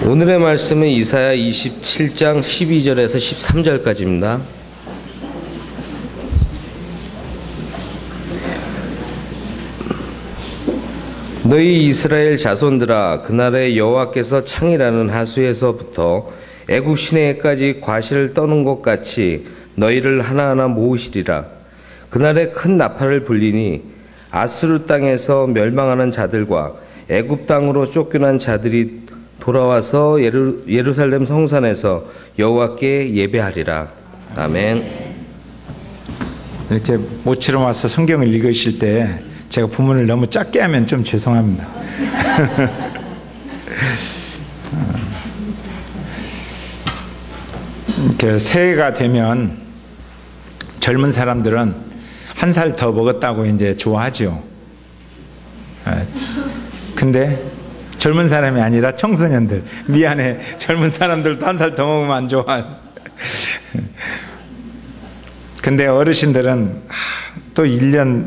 오늘의 말씀은 이사야 27장 12절에서 13절까지입니다. 너희 이스라엘 자손들아, 그날에 여호와께서 창이라는 하수에서부터 애굽 시내에까지 과실을 떠는 것 같이 너희를 하나하나 모으시리라. 그날에 큰 나팔을 불리니 아수르 땅에서 멸망하는 자들과 애굽 땅으로 쫓겨난 자들이 돌아와서 예루살렘 성산에서 여호와께 예배하리라. 아멘. 이렇게 모처럼 와서 성경을 읽으실 때 제가 부문을 너무 작게 하면 좀 죄송합니다. 이렇게 새해가 되면 젊은 사람들은 한 살 더 먹었다고 이제 좋아하죠. 근데 젊은 사람이 아니라 청소년들, 미안해, 젊은 사람들도 한 살 더 먹으면 안 좋아. 근데 어르신들은 또 1년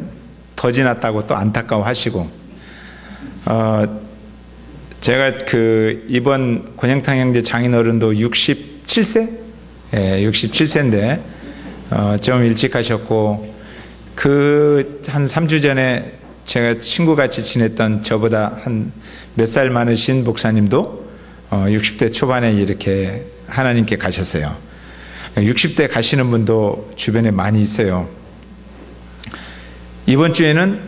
더 지났다고 또 안타까워하시고, 제가 이번 권영탕 형제 장인어른도 67세? 예, 67세인데, 좀 일찍 하셨고, 한 3주 전에 제가 친구같이 지냈던 저보다 한 몇 살 많으신 목사님도 60대 초반에 이렇게 하나님께 가셨어요. 60대 가시는 분도 주변에 많이 있어요. 이번 주에는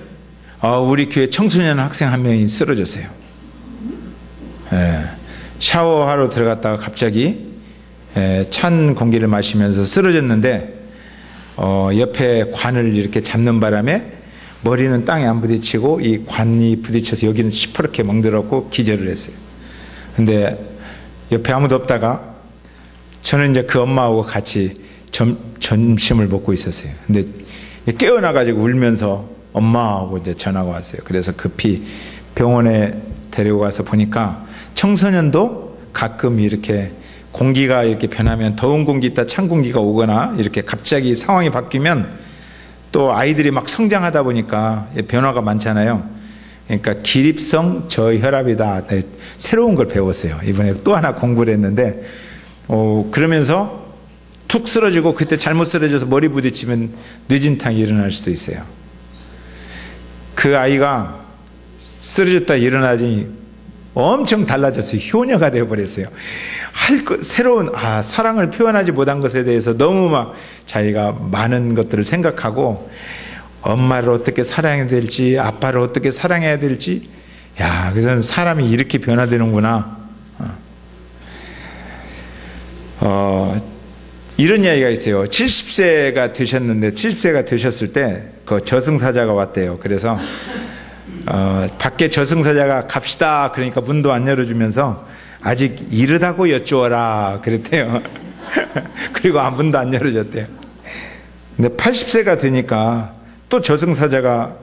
우리 교회 청소년 학생 한 명이 쓰러졌어요. 샤워하러 들어갔다가 갑자기 찬 공기를 마시면서 쓰러졌는데, 옆에 관을 이렇게 잡는 바람에 머리는 땅에 안 부딪히고 이 관이 부딪혀서 여기는 시퍼렇게 멍들었고 기절을 했어요. 근데 옆에 아무도 없다가 저는 이제 그 엄마하고 같이 점심을 먹고 있었어요. 근데 깨어나가지고 울면서 엄마하고 이제 전화가 왔어요. 그래서 급히 병원에 데리고 가서 보니까 청소년도 가끔 이렇게 공기가 이렇게 변하면 더운 공기 있다 찬 공기가 오거나 이렇게 갑자기 상황이 바뀌면 또 아이들이 막 성장하다 보니까 변화가 많잖아요. 그러니까 기립성 저혈압이다. 새로운 걸 배웠어요. 이번에 또 하나 공부를 했는데, 그러면서 툭 쓰러지고 그때 잘못 쓰러져서 머리 부딪히면 뇌진탕이 일어날 수도 있어요. 그 아이가 쓰러졌다 일어나더니 엄청 달라졌어요. 효녀가 되어버렸어요. 새로운 사랑을 표현하지 못한 것에 대해서 너무 막 자기가 많은 것들을 생각하고 엄마를 어떻게 사랑해야 될지 아빠를 어떻게 사랑해야 될지, 그래서 사람이 이렇게 변화되는구나. 이런 이야기가 있어요. 70세가 되셨는데 70세가 되셨을 때 그 저승사자가 왔대요. 그래서 밖에 저승사자가 갑시다 그러니까 문도 안 열어주면서 아직 이르다고 여쭈어라 그랬대요. 그리고 문도 안 열어줬대요. 근데 80세가 되니까 또 저승사자가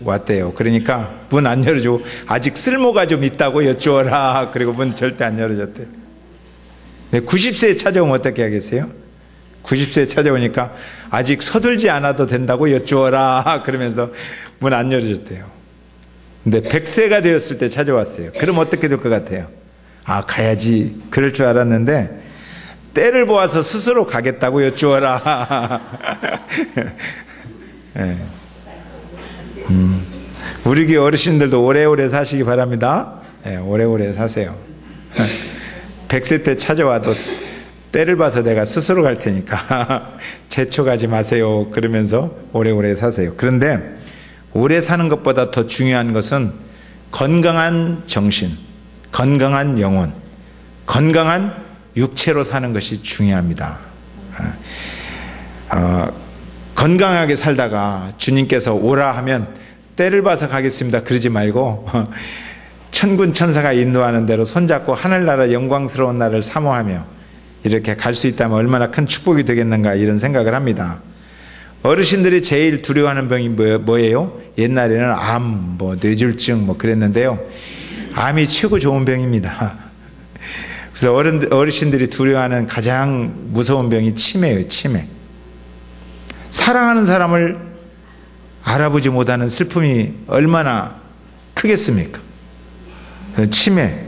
왔대요. 그러니까 문 안 열어주고 아직 쓸모가 좀 있다고 여쭈어라. 그리고 문 절대 안 열어줬대요. 90세에 찾아오면 어떻게 하겠어요? 90세에 찾아오니까 아직 서둘지 않아도 된다고 여쭈어라. 그러면서 문 안 열어줬대요. 근데 100세가 되었을 때 찾아왔어요. 그럼 어떻게 될 것 같아요? 가야지. 그럴 줄 알았는데 때를 보아서 스스로 가겠다고 여쭈어라. 네. 우리 교회 어르신들도 오래오래 사시기 바랍니다. 네, 오래오래 사세요. 100세 때 찾아와도 때를 봐서 내가 스스로 갈 테니까 재촉하지 마세요. 그러면서 오래오래 사세요. 그런데 오래 사는 것보다 더 중요한 것은 건강한 정신, 건강한 영혼, 건강한 육체로 사는 것이 중요합니다. 건강하게 살다가 주님께서 오라 하면 때를 봐서 가겠습니다 그러지 말고 천군 천사가 인도하는 대로 손잡고 하늘나라 영광스러운 날을 사모하며 이렇게 갈 수 있다면 얼마나 큰 축복이 되겠는가 이런 생각을 합니다. 어르신들이 제일 두려워하는 병이 뭐예요? 옛날에는 암, 뇌졸중 그랬는데요. 암이 최고 좋은 병입니다. 그래서 어르신들이 두려워하는 가장 무서운 병이 치매예요. 치매. 사랑하는 사람을 알아보지 못하는 슬픔이 얼마나 크겠습니까? 치매.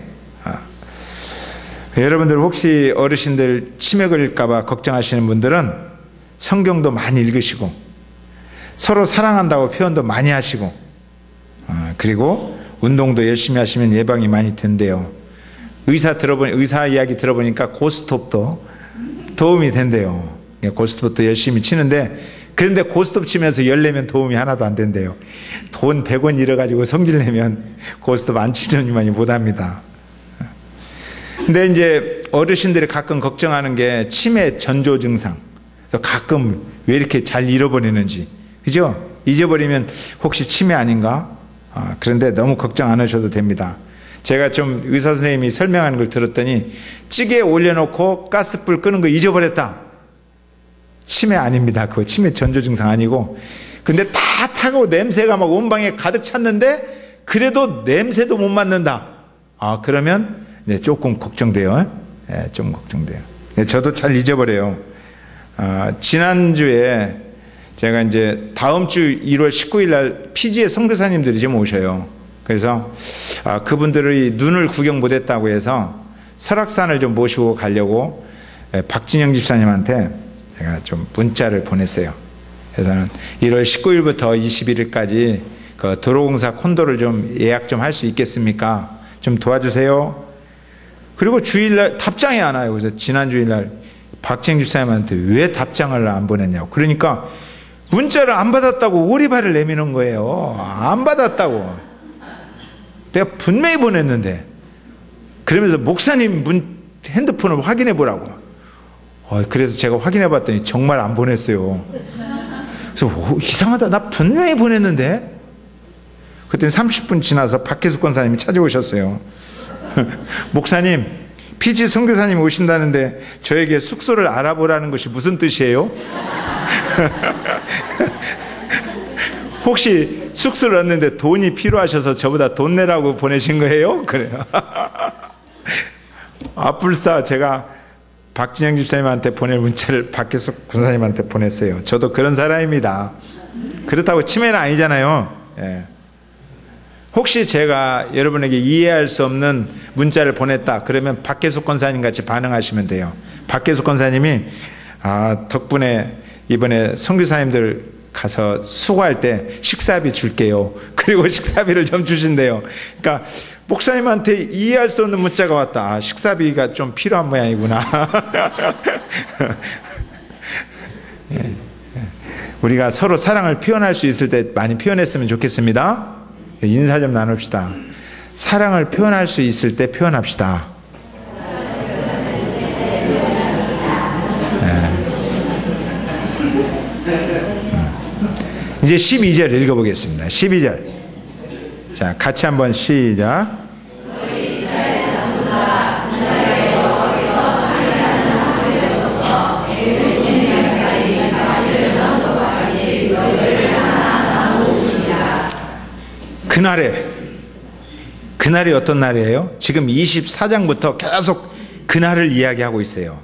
여러분들 혹시 어르신들 치매 걸릴까봐 걱정하시는 분들은 성경도 많이 읽으시고 서로 사랑한다고 표현도 많이 하시고 그리고 운동도 열심히 하시면 예방이 많이 된대요. 의사 이야기 들어보니까 고스톱도 도움이 된대요. 고스톱도 열심히 치는데 그런데 고스톱 치면서 열 내면 도움이 하나도 안 된대요. 돈 100원 잃어가지고 성질 내면 고스톱 안 치려니만이 못합니다. 근데 이제 어르신들이 가끔 걱정하는 게 치매 전조 증상. 가끔 왜 이렇게 잘 잃어버리는지. 그죠? 잊어버리면 혹시 치매 아닌가? 그런데 너무 걱정 안 하셔도 됩니다. 제가 좀 의사 선생님이 설명하는 걸 들었더니 찌개에 올려놓고 가스불 끄는 거 잊어버렸다. 치매 아닙니다. 그거 치매 전조 증상 아니고. 근데 다 타고 냄새가 막 온 방에 가득 찼는데 그래도 냄새도 못 맡는다. 그러면 네, 조금 걱정돼요. 네, 좀 걱정돼요. 네, 저도 잘 잊어버려요. 지난주에 제가 이제 다음 주 1월 19일 날 피지의 선교사님들이 좀 오셔요. 그래서 그분들이 눈을 구경 못했다고 해서 설악산을 좀 모시고 가려고 박진영 집사님한테 제가 좀 문자를 보냈어요. 그래서는 1월 19일부터 21일까지 그 도로공사 콘도를 좀 예약 좀 할 수 있겠습니까? 좀 도와주세요. 그리고 주일날 답장이 안 와요. 그래서 지난 주일날 박진영 집사님한테 왜 답장을 안 보냈냐고. 그러니까 문자를 안 받았다고 오리발을 내미는 거예요. 안 받았다고. 내가 분명히 보냈는데. 그러면서 목사님 핸드폰을 확인해 보라고. 그래서 제가 확인해 봤더니 정말 안 보냈어요. 그래서 이상하다. 나 분명히 보냈는데. 그때 30분 지나서 박혜숙 권사님이 찾아오셨어요. 목사님, 피지 선교사님 오신다는데 저에게 숙소를 알아보라는 것이 무슨 뜻이에요? 혹시 숙소를 얻는데 돈이 필요하셔서 저보다 돈 내라고 보내신 거예요? 그래요. 불사 제가 박진영 집사님한테 보낼 문자를 박혜숙 군사님한테 보냈어요. 저도 그런 사람입니다. 그렇다고 치매는 아니잖아요. 예. 혹시 제가 여러분에게 이해할 수 없는 문자를 보냈다 그러면 박혜숙 권사님 같이 반응하시면 돼요. 박혜숙 권사님이 덕분에 이번에 선교사님들 가서 수고할 때 식사비 줄게요. 그리고 식사비를 좀 주신대요. 그러니까 목사님한테 이해할 수 없는 문자가 왔다. 식사비가 좀 필요한 모양이구나. 우리가 서로 사랑을 표현할 수 있을 때 많이 표현했으면 좋겠습니다. 인사 좀 나눕시다. 사랑을 표현할 수 있을 때 표현합시다. 이제 12절 읽어보겠습니다. 12절. 자, 같이 한번 시작. 그날이 어떤 날이에요? 지금 24장부터 계속 그날을 이야기하고 있어요.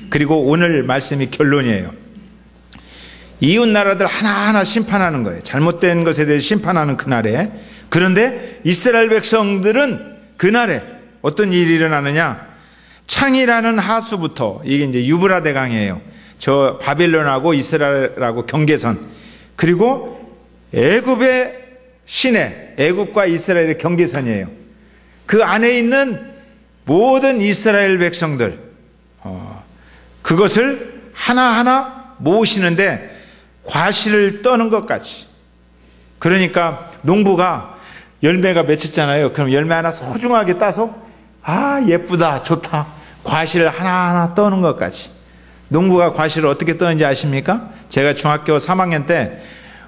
그리고 오늘 말씀이 결론이에요. 이웃 나라들 하나하나 심판하는 거예요. 잘못된 것에 대해 심판하는 그날에. 그런데 이스라엘 백성들은 그날에 어떤 일이 일어나느냐? 창이라는 하수부터, 이게 이제 유브라데 강이에요. 저 바빌론하고 이스라엘하고 경계선. 그리고 애굽의 시내, 애굽과 이스라엘의 경계선이에요. 그 안에 있는 모든 이스라엘 백성들, 그것을 하나하나 모으시는데 과실을 떠는 것 같이. 그러니까 농부가 열매가 맺혔잖아요. 그럼 열매 하나 소중하게 따서 예쁘다, 좋다, 과실을 하나하나 떠는 것 같이. 농부가 과실을 어떻게 떠는지 아십니까? 제가 중학교 3학년 때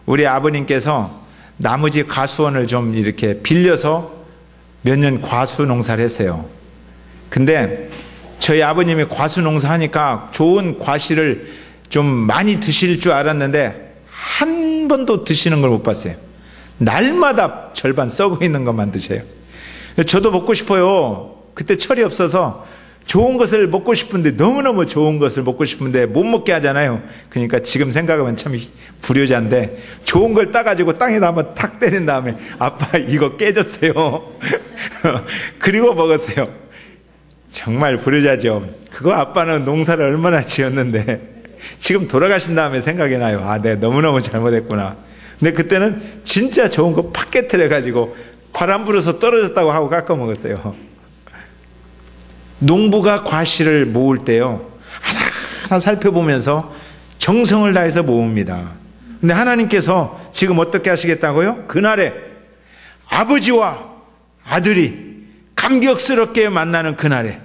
우리 아버님께서 나머지 과수원을 좀 이렇게 빌려서 몇 년 과수 농사를 했어요. 근데 저희 아버님이 과수 농사하니까 좋은 과실을 좀 많이 드실 줄 알았는데 한 번도 드시는 걸 못 봤어요. 날마다 절반 썩어 있는 것만 드세요. 저도 먹고 싶어요. 그때 철이 없어서 좋은 것을 먹고 싶은데, 너무너무 좋은 것을 먹고 싶은데 못 먹게 하잖아요. 그러니까 지금 생각하면 참 불효자인데, 좋은 걸 따가지고 땅에다 한번 탁 때린 다음에 아빠 이거 깨졌어요. 그리고 먹었어요. 정말 부르자죠. 그거 아빠는 농사를 얼마나 지었는데 지금 돌아가신 다음에 생각이 나요. 아, 내가 너무너무 잘못했구나. 근데 그때는 진짜 좋은 거 팍 깨트려가지고 바람 불어서 떨어졌다고 하고 깎아 먹었어요. 농부가 과실을 모을 때요, 하나하나 살펴보면서 정성을 다해서 모읍니다. 근데 하나님께서 지금 어떻게 하시겠다고요? 그날에 아버지와 아들이 감격스럽게 만나는 그날에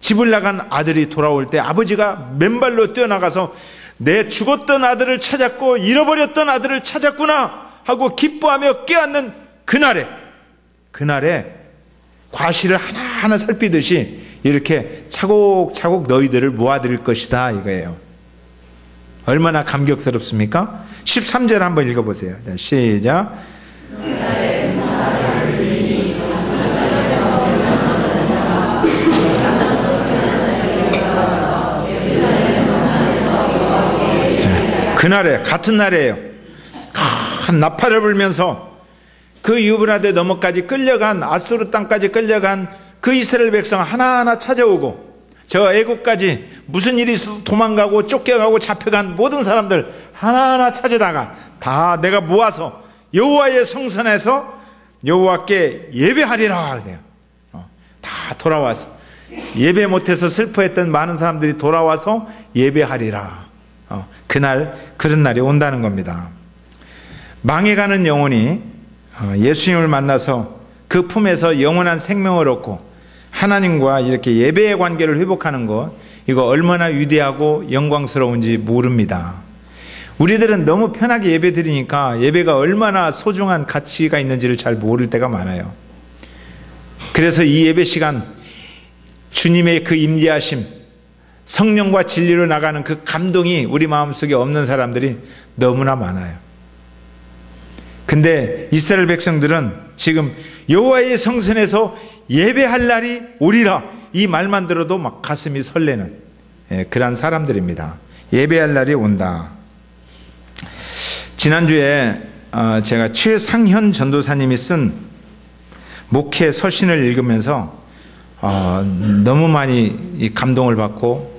집을 나간 아들이 돌아올 때 아버지가 맨발로 뛰어나가서 내 죽었던 아들을 찾았고 잃어버렸던 아들을 찾았구나 하고 기뻐하며 껴안는 그날에 과실을 하나하나 살피듯이 이렇게 차곡차곡 너희들을 모아드릴 것이다 이거예요. 얼마나 감격스럽습니까? 13절 한번 읽어보세요. 시작. 그날에, 같은 날이에요. 큰 나팔을 불면서 그 유브라데 너머까지 끌려간, 아수르 땅까지 끌려간 그 이스라엘 백성 하나하나 찾아오고, 저 애국까지 무슨 일이 있어서 도망가고 쫓겨가고 잡혀간 모든 사람들 하나하나 찾아다가 다 내가 모아서 여호와의 성전에서 여호와께 예배하리라 그래요. 다 돌아와서 예배 못해서 슬퍼했던 많은 사람들이 돌아와서 예배하리라. 그런 날이 온다는 겁니다. 망해가는 영혼이 예수님을 만나서 그 품에서 영원한 생명을 얻고 하나님과 이렇게 예배의 관계를 회복하는 것, 이거 얼마나 위대하고 영광스러운지 모릅니다. 우리들은 너무 편하게 예배 드리니까 예배가 얼마나 소중한 가치가 있는지를 잘 모를 때가 많아요. 그래서 이 예배 시간 주님의 그 임재하심, 성령과 진리로 나가는 그 감동이 우리 마음속에 없는 사람들이 너무나 많아요. 근데 이스라엘 백성들은 지금 여호와의 성전에서 예배할 날이 오리라, 이 말만 들어도 막 가슴이 설레는 그런 사람들입니다. 예배할 날이 온다. 지난주에 제가 최상현 전도사님이 쓴 목회 서신을 읽으면서 너무 많이 감동을 받고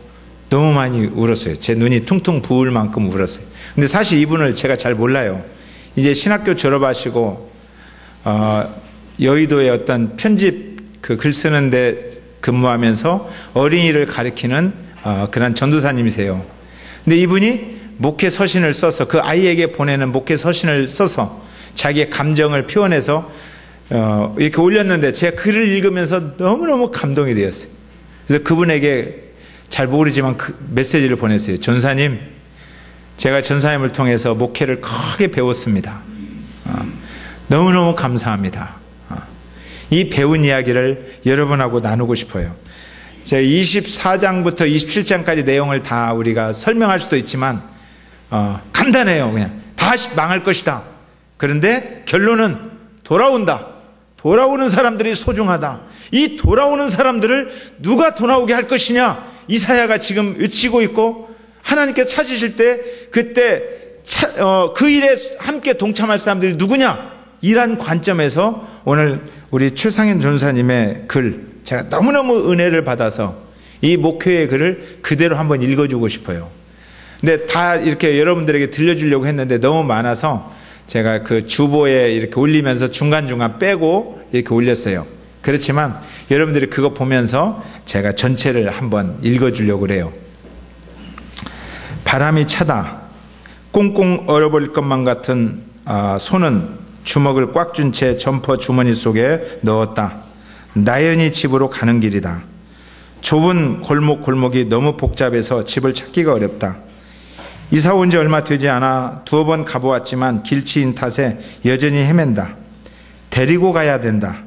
너무 많이 울었어요. 제 눈이 퉁퉁 부을 만큼 울었어요. 근데 사실 이분을 제가 잘 몰라요. 이제 신학교 졸업하시고 여의도의 어떤 편집 그 글 쓰는데 근무하면서 어린이를 가르치는 그런 전도사님이세요. 근데 이분이 목회 서신을 써서 그 아이에게 보내는 목회 서신을 써서 자기의 감정을 표현해서 이렇게 올렸는데 제가 글을 읽으면서 너무너무 감동이 되었어요. 그래서 그분에게 잘 모르지만 그 메시지를 보냈어요. 전사님, 제가 전사님을 통해서 목회를 크게 배웠습니다. 너무너무 감사합니다. 이 배운 이야기를 여러분하고 나누고 싶어요. 제가 24장부터 27장까지 내용을 다 우리가 설명할 수도 있지만 간단해요. 그냥 다 망할 것이다. 그런데 결론은 돌아온다. 돌아오는 사람들이 소중하다. 이 돌아오는 사람들을 누가 돌아오게 할 것이냐, 이사야가 지금 외치고 있고, 하나님께 찾으실 때 그때 그 일에 함께 동참할 사람들이 누구냐, 이란 관점에서 오늘 우리 최상현 전사님의 글, 제가 너무너무 은혜를 받아서 이 목회의 글을 그대로 한번 읽어주고 싶어요. 근데 다 이렇게 여러분들에게 들려주려고 했는데 너무 많아서 제가 그 주보에 이렇게 올리면서 중간중간 빼고 이렇게 올렸어요. 그렇지만 여러분들이 그거 보면서 제가 전체를 한번 읽어주려고 그래요. 바람이 차다. 꽁꽁 얼어버릴 것만 같은 손은 주먹을 꽉 쥔 채 점퍼 주머니 속에 넣었다. 나연히 집으로 가는 길이다. 좁은 골목이 너무 복잡해서 집을 찾기가 어렵다. 이사 온 지 얼마 되지 않아 두어 번 가보았지만 길치인 탓에 여전히 헤맨다. 데리고 가야 된다.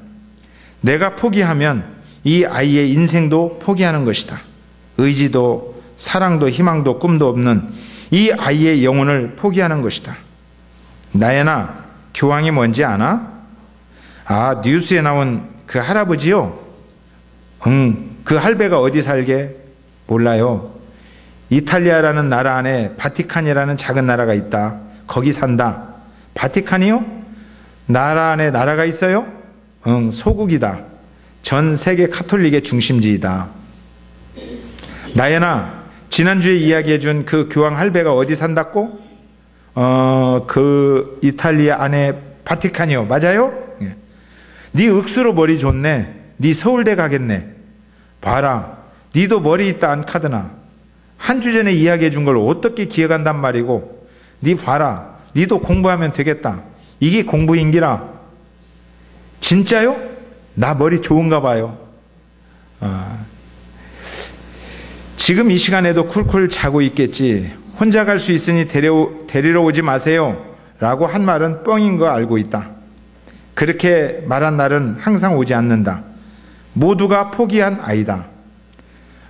내가 포기하면 이 아이의 인생도 포기하는 것이다. 의지도 사랑도 희망도 꿈도 없는 이 아이의 영혼을 포기하는 것이다. 나연아, 교황이 뭔지 아나? 아, 뉴스에 나온 그 할아버지요? 그 할배가 어디 살게? 몰라요. 이탈리아라는 나라 안에 바티칸이라는 작은 나라가 있다. 거기 산다. 바티칸이요? 나라 안에 나라가 있어요? 소국이다. 전 세계 카톨릭의 중심지이다. 나연아, 지난주에 이야기해준 그 교황 할배가 어디 산다고? 그 이탈리아 안에 바티칸이요. 맞아요? 예. 네 억수로 머리 좋네. 네 서울대 가겠네. 봐라, 니도 머리 있다 안 카드나. 한 주 전에 이야기해준 걸 어떻게 기억한단 말이고. 니 봐라, 니도 공부하면 되겠다. 이게 공부인기라. 진짜요? 나 머리 좋은가 봐요. 지금 이 시간에도 쿨쿨 자고 있겠지. 혼자 갈 수 있으니 데리러 오지 마세요 라고 한 말은 뻥인 거 알고 있다. 그렇게 말한 날은 항상 오지 않는다. 모두가 포기한 아이다.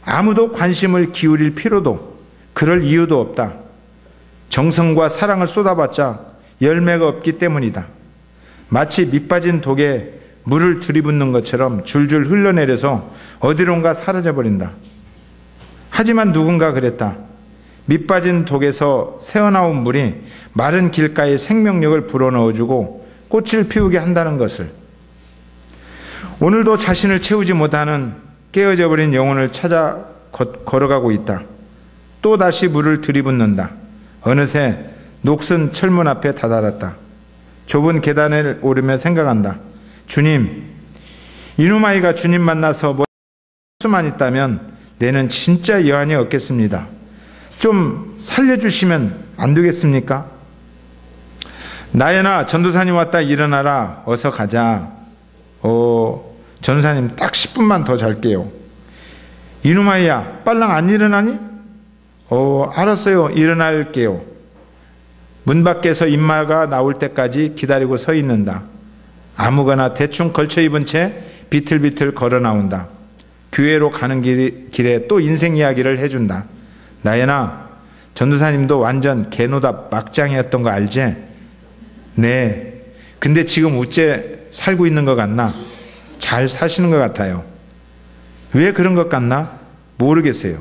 아무도 관심을 기울일 필요도 그럴 이유도 없다. 정성과 사랑을 쏟아봤자 열매가 없기 때문이다. 마치 밑빠진 독에 물을 들이붓는 것처럼 줄줄 흘러내려서 어디론가 사라져버린다. 하지만 누군가 그랬다. 밑빠진 독에서 새어나온 물이 마른 길가에 생명력을 불어넣어주고 꽃을 피우게 한다는 것을. 오늘도 자신을 채우지 못하는 깨어져 버린 영혼을 찾아 걸어가고 있다. 또 다시 물을 들이붓는다. 어느새 녹슨 철문 앞에 다다랐다. 좁은 계단을 오르며 생각한다. 주님, 이놈 아이가 주님 만나서 수만 있다면 내는 진짜 여한이 없겠습니다. 좀 살려주시면 안 되겠습니까? 나연아, 전도사님 왔다. 일어나라. 어서 가자. 전도사님 딱 10분만 더 잘게요. 이놈 아이야, 빨랑 안 일어나니? 알았어요. 일어날게요. 문 밖에서 임마가 나올 때까지 기다리고 서 있는다. 아무거나 대충 걸쳐 입은 채 비틀비틀 걸어 나온다. 교회로 가는 길에 또 인생 이야기를 해준다. 나연아, 전도사님도 완전 개노답 막장이었던 거 알지? 네. 근데 지금 우째 살고 있는 것 같나? 잘 사시는 것 같아요. 왜 그런 것 같나? 모르겠어요.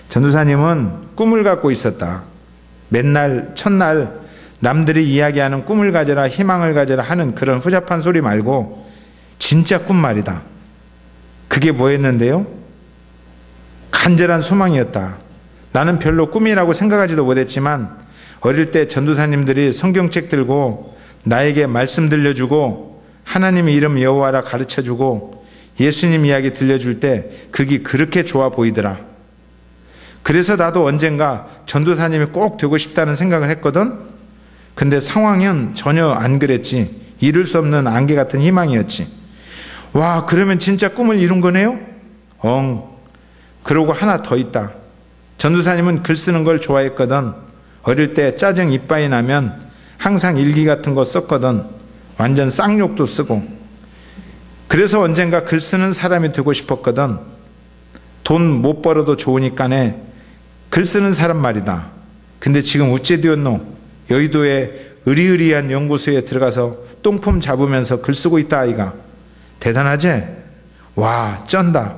전도사님은 꿈을 갖고 있었다. 맨날 첫날 남들이 이야기하는 꿈을 가져라, 희망을 가져라 하는 그런 후잡한 소리 말고 진짜 꿈 말이다. 그게 뭐였는데요? 간절한 소망이었다. 나는 별로 꿈이라고 생각하지도 못했지만 어릴 때 전도사님들이 성경책 들고 나에게 말씀 들려주고 하나님의 이름 여호와라 가르쳐주고 예수님 이야기 들려줄 때 그게 그렇게 좋아 보이더라. 그래서 나도 언젠가 전도사님이 꼭 되고 싶다는 생각을 했거든. 근데 상황은 전혀 안 그랬지. 이룰 수 없는 안개 같은 희망이었지. 와, 그러면 진짜 꿈을 이룬 거네요? 그러고 하나 더 있다. 전도사님은 글 쓰는 걸 좋아했거든. 어릴 때 짜증 이빠이 나면 항상 일기 같은 거 썼거든. 완전 쌍욕도 쓰고. 그래서 언젠가 글 쓰는 사람이 되고 싶었거든. 돈 못 벌어도 좋으니까네 글 쓰는 사람 말이다. 근데 지금 우째 되었노? 여의도에 으리으리한 연구소에 들어가서 똥폼 잡으면서 글 쓰고 있다 아이가. 대단하지? 와, 쩐다.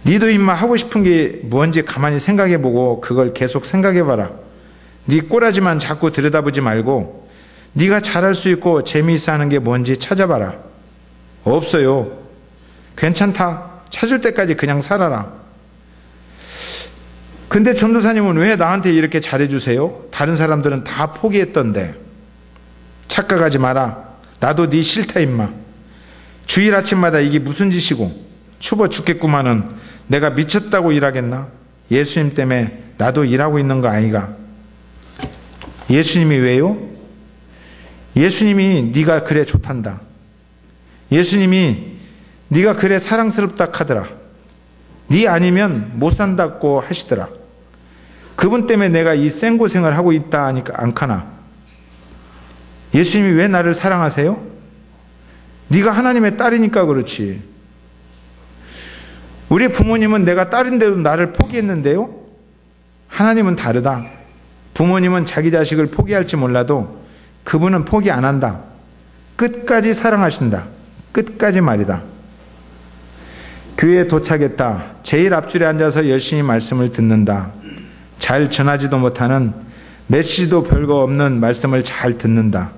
니도 임마 하고 싶은 게 뭔지 가만히 생각해보고 그걸 계속 생각해봐라. 니 꼬라지만 자꾸 들여다보지 말고 니가 잘할 수 있고 재미있어 하는 게 뭔지 찾아봐라. 없어요. 괜찮다. 찾을 때까지 그냥 살아라. 근데 전도사님은 왜 나한테 이렇게 잘해주세요? 다른 사람들은 다 포기했던데. 착각하지 마라. 나도 니 싫다 임마. 주일 아침마다 이게 무슨 짓이고 추워 죽겠구만은 내가 미쳤다고 일하겠나? 예수님 때문에 나도 일하고 있는 거 아이가. 예수님이 왜요? 예수님이 네가 그래 좋단다. 예수님이 네가 그래 사랑스럽다 하더라. 네 아니면 못 산다고 하시더라. 그분 때문에 내가 이 생고생을 하고 있다 하니까 안 카나. 예수님이 왜 나를 사랑하세요? 네가 하나님의 딸이니까 그렇지. 우리 부모님은 내가 딸인데도 나를 포기했는데요. 하나님은 다르다. 부모님은 자기 자식을 포기할지 몰라도 그분은 포기 안 한다. 끝까지 사랑하신다. 끝까지 말이다. 교회에 도착했다. 제일 앞줄에 앉아서 열심히 말씀을 듣는다. 잘 전하지도 못하는 메시지도 별거 없는 말씀을 잘 듣는다.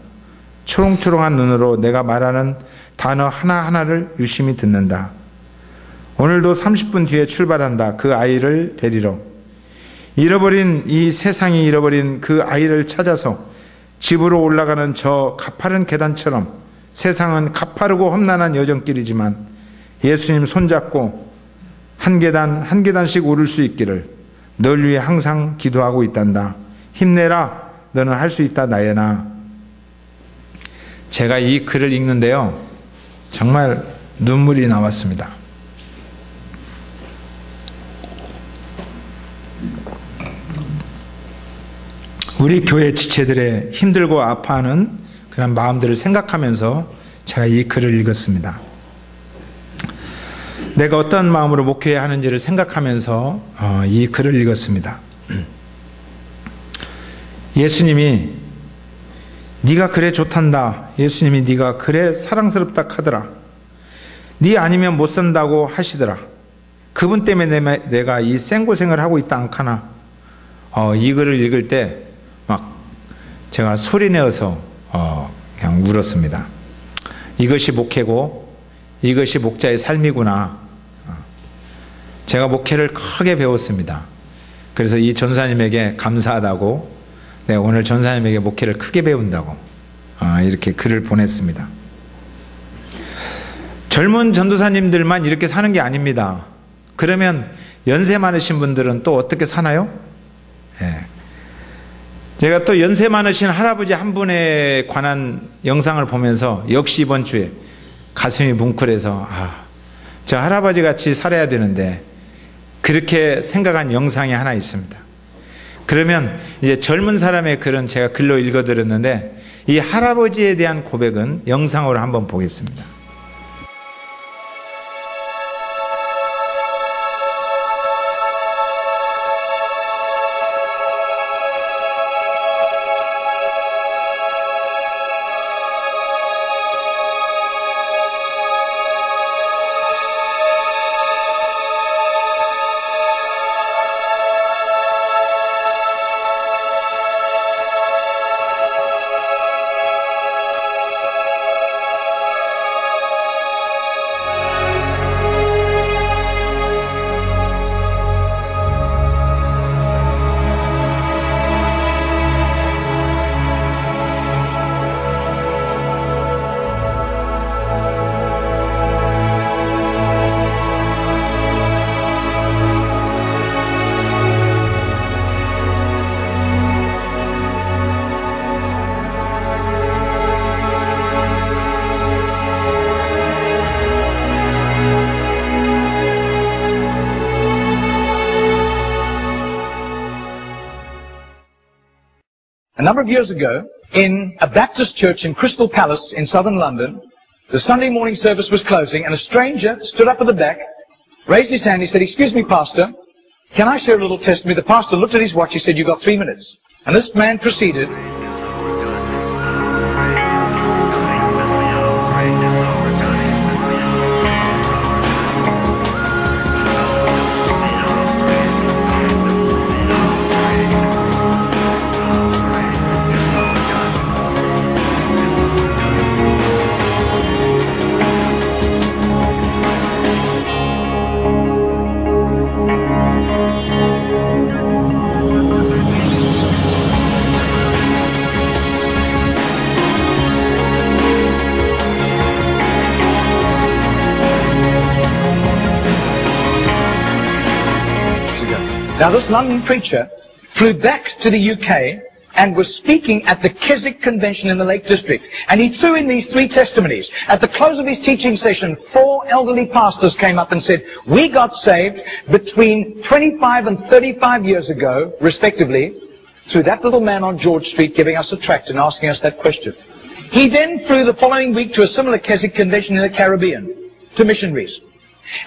초롱초롱한 눈으로 내가 말하는 단어 하나하나를 유심히 듣는다. 오늘도 30분 뒤에 출발한다. 그 아이를 데리러. 잃어버린 이 세상이 잃어버린 그 아이를 찾아서 집으로 올라가는 저 가파른 계단처럼 세상은 가파르고 험난한 여정길이지만 예수님 손잡고 한 계단 한 계단씩 오를 수 있기를 널 위해 항상 기도하고 있단다. 힘내라. 너는 할 수 있다 나연아. 제가 이 글을 읽는데요, 정말 눈물이 나왔습니다. 우리 교회 지체들의 힘들고 아파하는 그런 마음들을 생각하면서 제가 이 글을 읽었습니다. 내가 어떤 마음으로 목회해야 하는지를 생각하면서 이 글을 읽었습니다. 예수님이 네가 그래 좋단다. 예수님이 네가 그래 사랑스럽다 하더라. 네 아니면 못 산다고 하시더라. 그분 때문에 내가 이 생고생을 하고 있다 않카나. 이 글을 읽을 때 막 제가 소리내어서 그냥 울었습니다. 이것이 목회고 이것이 목자의 삶이구나. 제가 목회를 크게 배웠습니다. 그래서 이 전사님에게 감사하다고, 내가 오늘 전사님에게 목회를 크게 배운다고 이렇게 글을 보냈습니다. 젊은 전도사님들만 이렇게 사는 게 아닙니다. 그러면 연세 많으신 분들은 또 어떻게 사나요? 제가 또 연세 많으신 할아버지 한 분에 관한 영상을 보면서 역시 이번 주에 가슴이 뭉클해서 저 할아버지 같이 살아야 되는데 그렇게 생각한 영상이 하나 있습니다. 그러면 이제 젊은 사람의 글은 제가 글로 읽어드렸는데 이 할아버지에 대한 고백은 영상으로 한번 보겠습니다. A number of years ago, in a Baptist church in Crystal Palace in southern London, the Sunday morning service was closing and a stranger stood up at the back, raised his hand, he said, "Excuse me, Pastor, can I share a little testimony?" The pastor looked at his watch, he said, "You've got 3 minutes." And this man proceeded. Now this London preacher flew back to the UK and was speaking at the Keswick Convention in the Lake District. And he threw in these 3 testimonies. At the close of his teaching session, 4 elderly pastors came up and said, "We got saved between 25 and 35 years ago, respectively, through that little man on George Street giving us a tract and asking us that question." He then flew the following week to a similar Keswick Convention in the Caribbean, to missionaries.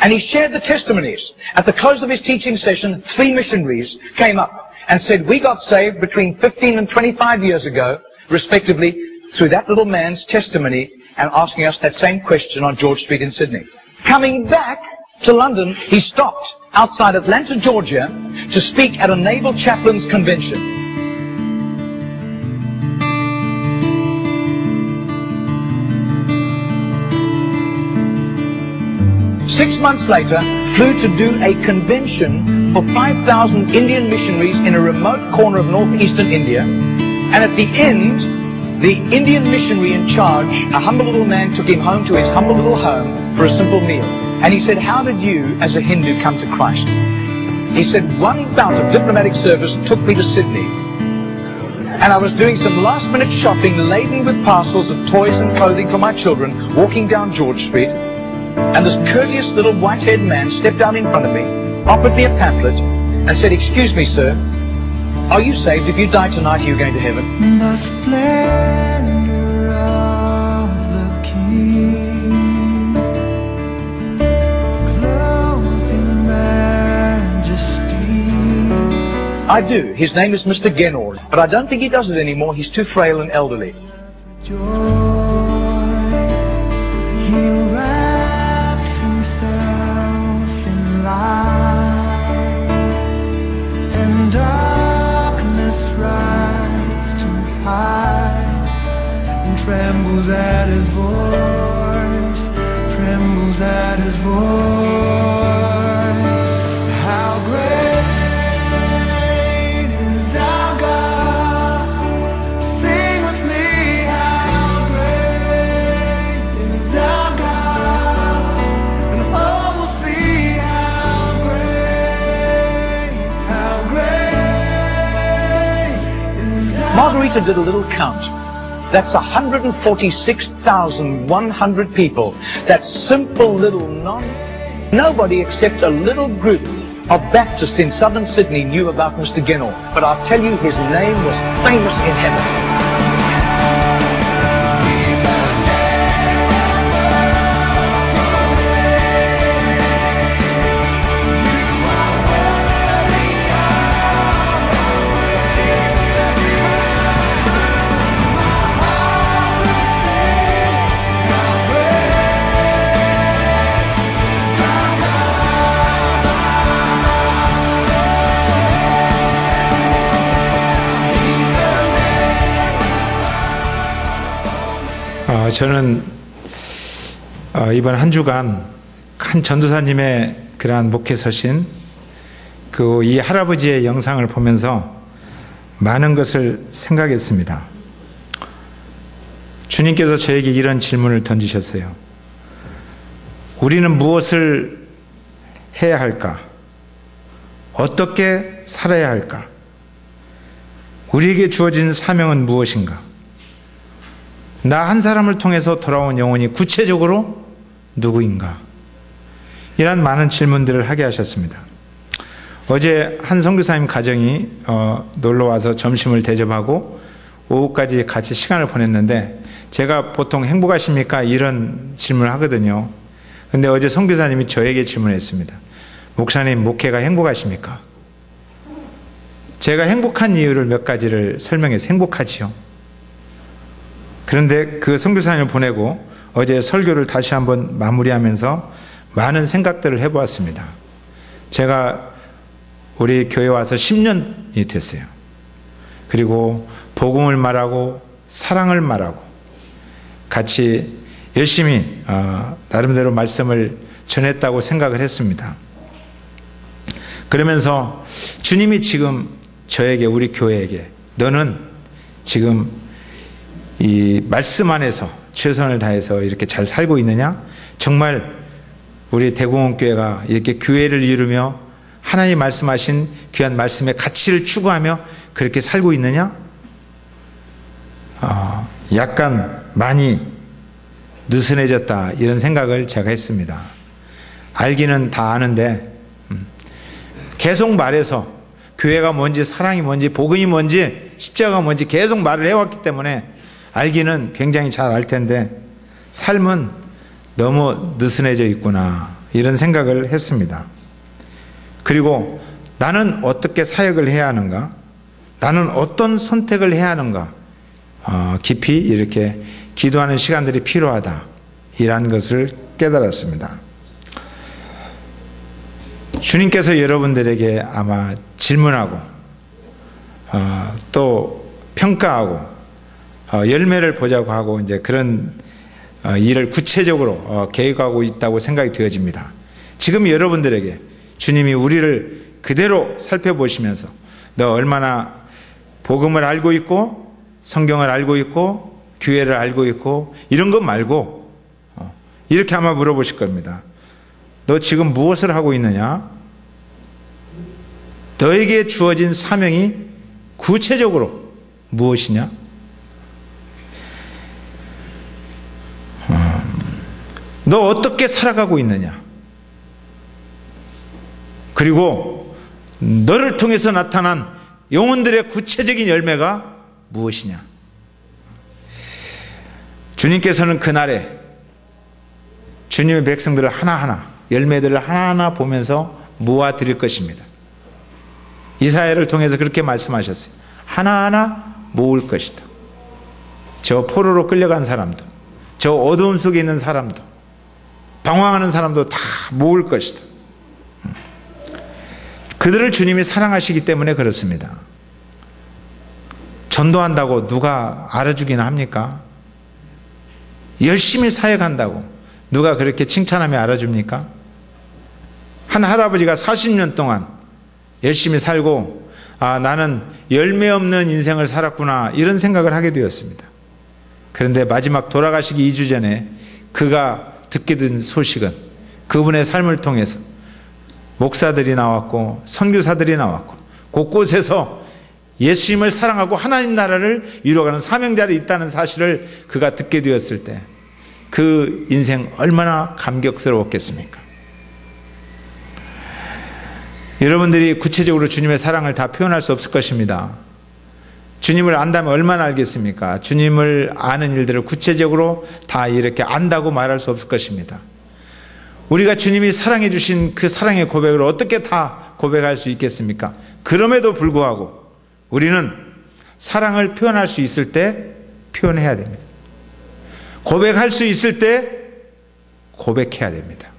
And he shared the testimonies. At the close of his teaching session, 3 missionaries came up and said, "We got saved between 15 and 25 years ago, respectively, through that little man's testimony and asking us that same question on George Street in Sydney." Coming back to London, he stopped outside Atlanta, Georgia, to speak at a Naval Chaplains Convention. 6 months later, flew to do a convention for 5,000 Indian missionaries in a remote corner of northeastern India. And at the end, the Indian missionary in charge, a humble little man, took him home to his humble little home for a simple meal. And he said, "How did you, as a Hindu, come to Christ?" He said, "One bout of diplomatic service took me to Sydney. And I was doing some last-minute shopping laden with parcels of toys and clothing for my children, walking down George Street. And this courteous little white-haired man stepped out in front of me, offered me a pamphlet, and said, 'Excuse me, sir, are you saved? If you die tonight, are you going to heaven?'" The splendor of the King, clothed in majesty. I do. His name is Mr. Genor, but I don't think he does it anymore. He's too frail and elderly. Joys, he wraps himself in light, and darkness rise to hide, and trembles at his voice, trembles at his voice. How great is our God? Sing with me, how great is our God? And all will see how great is our Margarita did a little count. That's 146,100 people. That simple little nobody except a little group of Baptists in southern Sydney knew about Mr. Genor. But I'll tell you, his name was famous in heaven. 저는 이번 한 주간 한 전도사님의 그러한 목회 서신, 그 이 할아버지의 영상을 보면서 많은 것을 생각했습니다. 주님께서 저에게 이런 질문을 던지셨어요. 우리는 무엇을 해야 할까? 어떻게 살아야 할까? 우리에게 주어진 사명은 무엇인가? 나 한 사람을 통해서 돌아온 영혼이 구체적으로 누구인가? 이런 많은 질문들을 하게 하셨습니다. 어제 한 선교사님 가정이 놀러와서 점심을 대접하고 오후까지 같이 시간을 보냈는데, 제가 보통 행복하십니까? 이런 질문을 하거든요. 근데 어제 선교사님이 저에게 질문했습니다. 목사님, 목회가 행복하십니까? 제가 행복한 이유를 몇 가지를 설명해서 행복하지요. 그런데 그 선교사님을 보내고 어제 설교를 다시 한번 마무리하면서 많은 생각들을 해보았습니다. 제가 우리 교회 와서 10년이 됐어요. 그리고 복음을 말하고 사랑을 말하고 같이 열심히 나름대로 말씀을 전했다고 생각을 했습니다. 그러면서 주님이 지금 저에게, 우리 교회에게, 너는 지금 이 말씀 안에서 최선을 다해서 이렇게 잘 살고 있느냐? 정말 우리 대공원교회가 이렇게 교회를 이루며 하나님 말씀하신 귀한 말씀의 가치를 추구하며 그렇게 살고 있느냐? 약간 많이 느슨해졌다, 이런 생각을 제가 했습니다. 알기는 다 아는데 계속 말해서 교회가 뭔지, 사랑이 뭔지, 복음이 뭔지, 십자가가 뭔지 계속 말을 해왔기 때문에 알기는 굉장히 잘 알 텐데 삶은 너무 느슨해져 있구나, 이런 생각을 했습니다. 그리고 나는 어떻게 사역을 해야 하는가? 나는 어떤 선택을 해야 하는가? 깊이 이렇게 기도하는 시간들이 필요하다, 이런 것을 깨달았습니다. 주님께서 여러분들에게 아마 질문하고 또 평가하고 열매를 보자고 하고 이제 그런 일을 구체적으로 계획하고 있다고 생각이 되어집니다. 지금 여러분들에게 주님이 우리를 그대로 살펴보시면서 너 얼마나 복음을 알고 있고 성경을 알고 있고 교회를 알고 있고 이런 것 말고 이렇게 아마 물어보실 겁니다. 너 지금 무엇을 하고 있느냐? 너에게 주어진 사명이 구체적으로 무엇이냐? 너 어떻게 살아가고 있느냐? 그리고 너를 통해서 나타난 영혼들의 구체적인 열매가 무엇이냐? 주님께서는 그날에 주님의 백성들을 하나하나 열매들을 하나하나 보면서 모아드릴 것입니다. 이사야를 통해서 그렇게 말씀하셨어요. 하나하나 모을 것이다. 저 포로로 끌려간 사람도, 저 어두움 속에 있는 사람도, 방황하는 사람도 다 모을 것이다. 그들을 주님이 사랑하시기 때문에 그렇습니다. 전도한다고 누가 알아주기나 합니까? 열심히 사역한다고 누가 그렇게 칭찬하며 알아줍니까? 한 할아버지가 40년 동안 열심히 살고 나는 열매 없는 인생을 살았구나 이런 생각을 하게 되었습니다. 그런데 마지막 돌아가시기 2주 전에 그가 듣게 된 소식은 그분의 삶을 통해서 목사들이 나왔고 선교사들이 나왔고 곳곳에서 예수님을 사랑하고 하나님 나라를 이루어가는 사명자들이 있다는 사실을 그가 듣게 되었을 때 그 인생 얼마나 감격스러웠겠습니까? 여러분들이 구체적으로 주님의 사랑을 다 표현할 수 없을 것입니다. 주님을 안다면 얼마나 알겠습니까? 주님을 아는 일들을 구체적으로 다 이렇게 안다고 말할 수 없을 것입니다. 우리가 주님이 사랑해 주신 그 사랑의 고백을 어떻게 다 고백할 수 있겠습니까? 그럼에도 불구하고 우리는 사랑을 표현할 수 있을 때 표현해야 됩니다. 고백할 수 있을 때 고백해야 됩니다.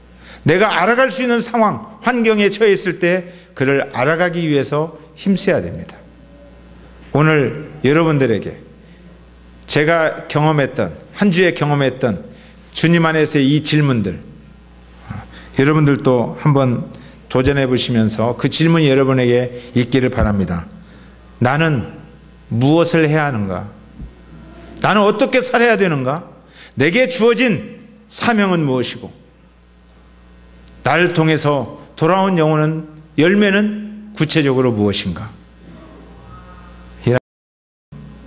내가 알아갈 수 있는 상황, 환경에 처해 있을 때 그를 알아가기 위해서 힘써야 됩니다. 오늘 여러분들에게 제가 경험했던, 한 주에 경험했던 주님 안에서의 이 질문들, 여러분들도 한번 도전해 보시면서 그 질문이 여러분에게 있기를 바랍니다. 나는 무엇을 해야 하는가? 나는 어떻게 살아야 되는가? 내게 주어진 사명은 무엇이고 나를 통해서 돌아온 영혼은 열매는 구체적으로 무엇인가?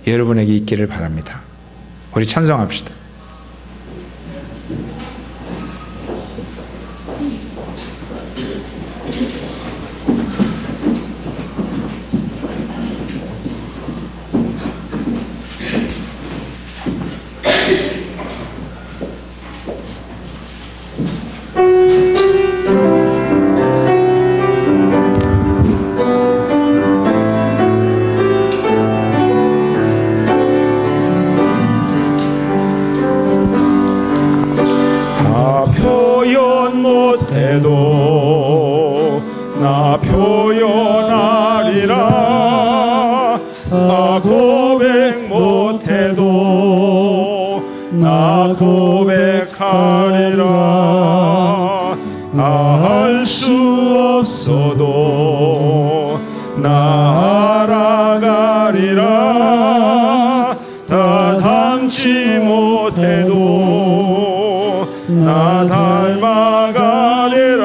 여러분에게 있기를 바랍니다. 우리 찬송합시다. 나 표현하리라. 나 고백 못해도 나 고백하리라. 나 할 수 없어도 나 알아가리라. 다 닮지 못해도 나 닮아가리라.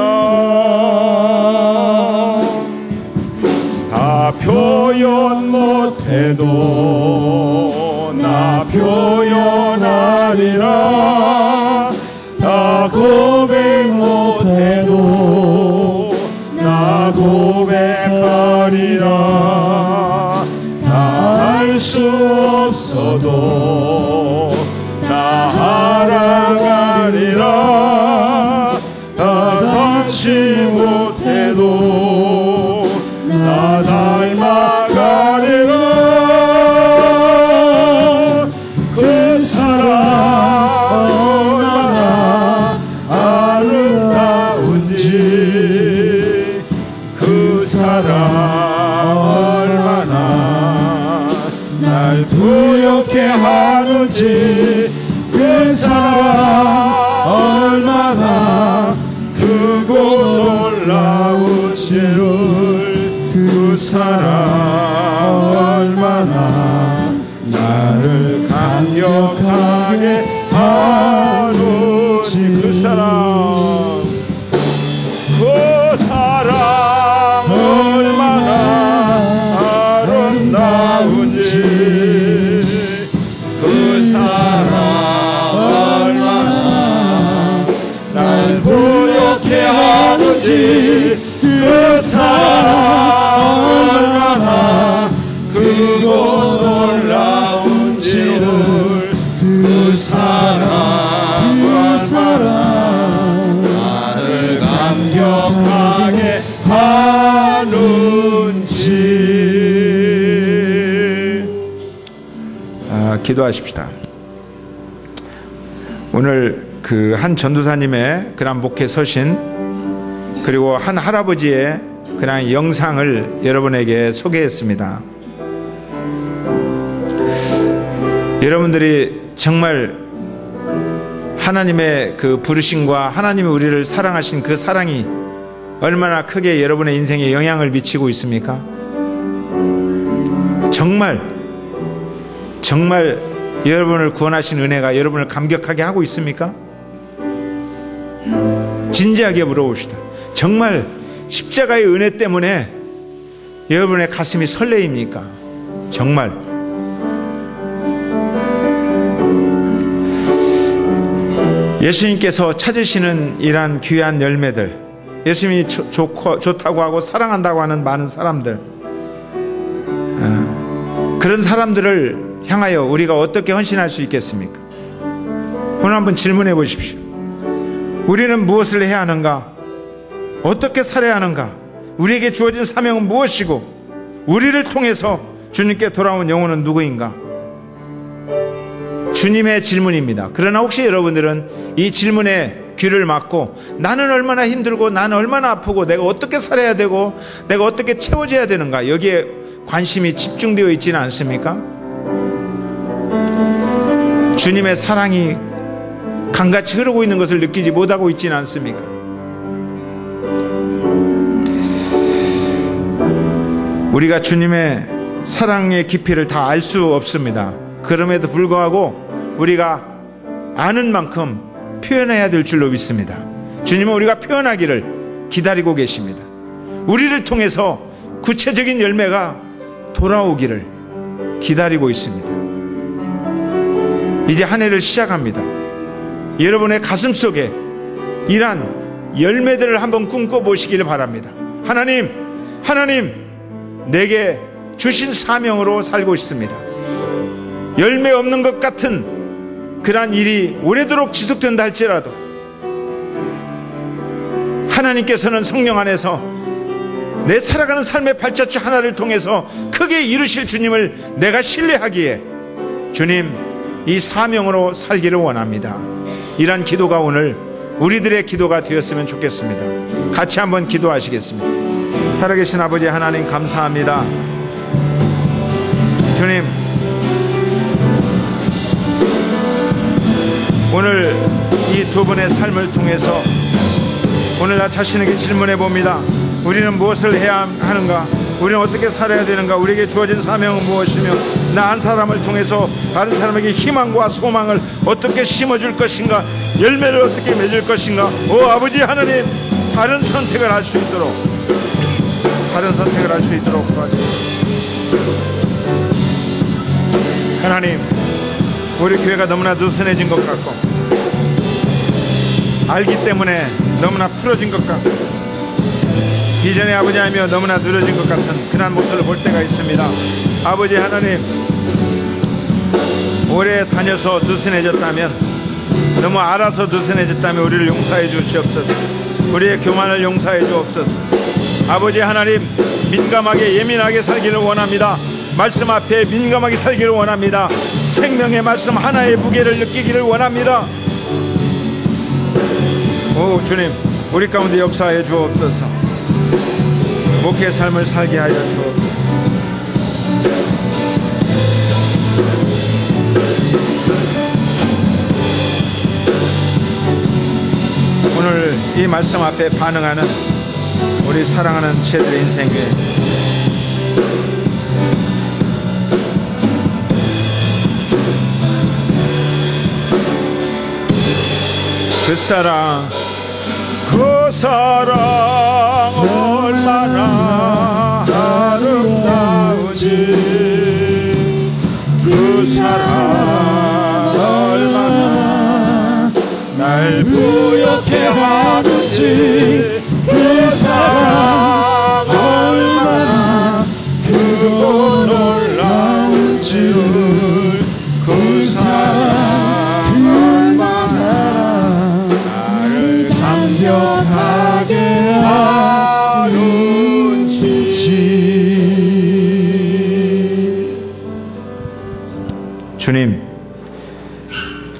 다 표현 못해도 나 표현하리라. 다 고백 못해도 나 고백하리라. 다 할 수 없어도 나 알아가리라. 다 닮지 못해도 나 닮아가리라. 그 사랑 얼마나 아름다운지, 그 사랑 얼마나 날 부욕해 하는지, 그 사랑 얼마나 크고 어찌를 그 사랑 얼마나 나를 감격하게 하는지 그 사랑 얼마나 아름다운지 그 사랑 얼마나 날 부욕해 하는지 그 사랑 얼마나 크고 놀라운지를 그 사랑 나를 감격하게 하는지. 기도하십시다. 오늘 그 한 전도사님의 그런 목회 서신 그리고 한 할아버지의 그런 영상을 여러분에게 소개했습니다. 여러분들이 정말 하나님의 그 부르심과 하나님이 우리를 사랑하신 그 사랑이 얼마나 크게 여러분의 인생에 영향을 미치고 있습니까? 정말 여러분을 구원하신 은혜가 여러분을 감격하게 하고 있습니까? 진지하게 물어봅시다. 정말 십자가의 은혜 때문에 여러분의 가슴이 설레입니까? 정말. 예수님께서 찾으시는 이러한 귀한 열매들, 예수님이 좋다고 하고 사랑한다고 하는 많은 사람들, 그런 사람들을 향하여 우리가 어떻게 헌신할 수 있겠습니까? 오늘 한번 질문해 보십시오. 우리는 무엇을 해야 하는가? 어떻게 살아야 하는가? 우리에게 주어진 사명은 무엇이고 우리를 통해서 주님께 돌아온 영혼은 누구인가? 주님의 질문입니다. 그러나 혹시 여러분들은 이 질문에 귀를 막고 나는 얼마나 힘들고 나는 얼마나 아프고 내가 어떻게 살아야 되고 내가 어떻게 채워져야 되는가, 여기에 관심이 집중되어 있지는 않습니까? 주님의 사랑이 강같이 흐르고 있는 것을 느끼지 못하고 있지는 않습니까? 우리가 주님의 사랑의 깊이를 다 알 수 없습니다. 그럼에도 불구하고 우리가 아는 만큼 표현해야 될 줄로 믿습니다. 주님은 우리가 표현하기를 기다리고 계십니다. 우리를 통해서 구체적인 열매가 돌아오기를 기다리고 있습니다. 이제 한 해를 시작합니다. 여러분의 가슴 속에 이러한 열매들을 한번 꿈꿔보시기를 바랍니다. 하나님 내게 주신 사명으로 살고 있습니다. 열매 없는 것 같은 그러한 일이 오래도록 지속된다 할지라도 하나님께서는 성령 안에서 내 살아가는 삶의 발자취 하나를 통해서 크게 이루실 주님을 내가 신뢰하기에 주님, 이 사명으로 살기를 원합니다. 이러한 기도가 오늘 우리들의 기도가 되었으면 좋겠습니다. 같이 한번 기도하시겠습니다. 살아계신 아버지 하나님, 감사합니다. 주님, 오늘 이 두 분의 삶을 통해서 오늘 나 자신에게 질문해 봅니다. 우리는 무엇을 해야 하는가? 우리는 어떻게 살아야 되는가? 우리에게 주어진 사명은 무엇이며 나 한 사람을 통해서 다른 사람에게 희망과 소망을 어떻게 심어줄 것인가? 열매를 어떻게 맺을 것인가? 오 아버지 하나님, 다른 선택을 할 수 있도록 도와주세요. 하나님, 우리 교회가 너무나 느슨해진 것 같고 알기 때문에 너무나 풀어진 것 같고 비전의 아버지 하며 너무나 느려진 것 같은 그런 모습을 볼 때가 있습니다. 아버지 하나님, 오래 다녀서 느슨해졌다면, 너무 알아서 느슨해졌다면 우리를 용서해 주시옵소서. 우리의 교만을 용서해 주옵소서. 아버지 하나님, 민감하게 예민하게 살기를 원합니다. 말씀 앞에 민감하게 살기를 원합니다. 생명의 말씀 하나의 무게를 느끼기를 원합니다. 오 주님, 우리 가운데 역사해 주옵소서. 목회 삶을 살게 하여 주옵소서. 오늘 이 말씀 앞에 반응하는 우리 사랑하는 지혜들의 인생 위에 그 사랑 얼마나 아름다운지 그 사랑 얼마나 날 부욕해 하는지 그 사랑 얼마나 크고 놀라운지 그 사랑 얼마나 나를 감격하게 하는지.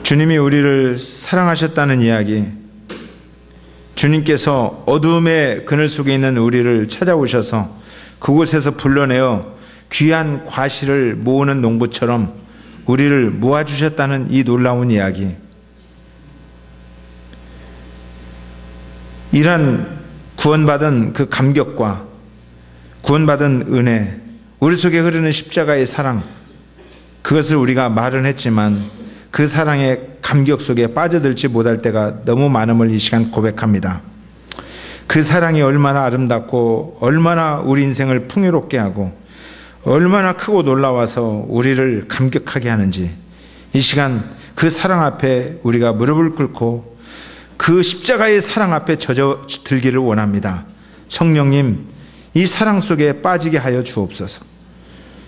주님이 우리를 사랑하셨다는 이야기, 주님께서 어둠의 그늘 속에 있는 우리를 찾아오셔서 그곳에서 불러내어 귀한 과실을 모으는 농부처럼 우리를 모아주셨다는 이 놀라운 이야기, 이런 구원받은 그 감격과 구원받은 은혜, 우리 속에 흐르는 십자가의 사랑, 그것을 우리가 말은 했지만 그 사랑의 감격 속에 빠져들지 못할 때가 너무 많음을 이 시간 고백합니다. 그 사랑이 얼마나 아름답고 얼마나 우리 인생을 풍요롭게 하고 얼마나 크고 놀라워서 우리를 감격하게 하는지, 이 시간 그 사랑 앞에 우리가 무릎을 꿇고 그 십자가의 사랑 앞에 젖어들기를 원합니다. 성령님, 이 사랑 속에 빠지게 하여 주옵소서.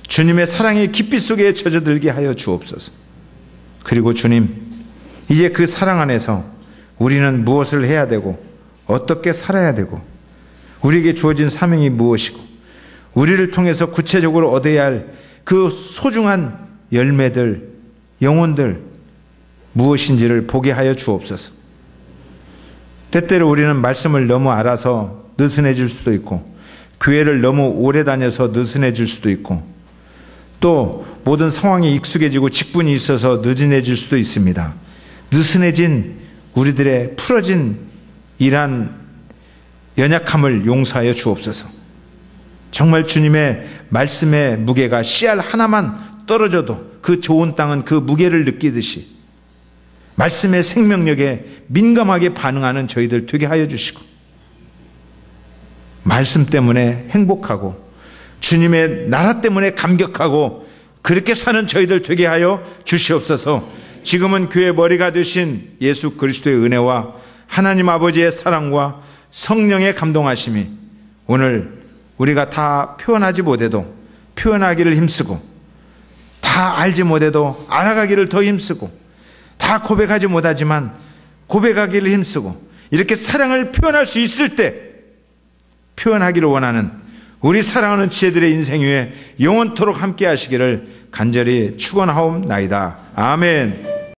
주님의 사랑의 깊이 속에 젖어들게 하여 주옵소서. 그리고 주님, 이제 그 사랑 안에서 우리는 무엇을 해야 되고 어떻게 살아야 되고 우리에게 주어진 사명이 무엇이고 우리를 통해서 구체적으로 얻어야 할 그 소중한 열매들, 영혼들 무엇인지를 보게 하여 주옵소서. 때때로 우리는 말씀을 너무 알아서 느슨해질 수도 있고 교회를 너무 오래 다녀서 느슨해질 수도 있고 또 모든 상황이 익숙해지고 직분이 있어서 느슨해질 수도 있습니다. 느슨해진 우리들의 풀어진 이러한 연약함을 용서하여 주옵소서. 정말 주님의 말씀의 무게가 씨알 하나만 떨어져도 그 좋은 땅은 그 무게를 느끼듯이 말씀의 생명력에 민감하게 반응하는 저희들 되게 하여 주시고, 말씀 때문에 행복하고 주님의 나라 때문에 감격하고 그렇게 사는 저희들 되게 하여 주시옵소서. 지금은 교회 머리가 되신 예수 그리스도의 은혜와 하나님 아버지의 사랑과 성령의 감동하심이 오늘 우리가 다 표현하지 못해도 표현하기를 힘쓰고, 다 알지 못해도 알아가기를 더 힘쓰고, 다 고백하지 못하지만 고백하기를 힘쓰고, 이렇게 사랑을 표현할 수 있을 때 표현하기를 원하는 우리 사랑하는 지혜들의 인생 위에 영원토록 함께 하시기를 간절히 축원하옵나이다. 아멘.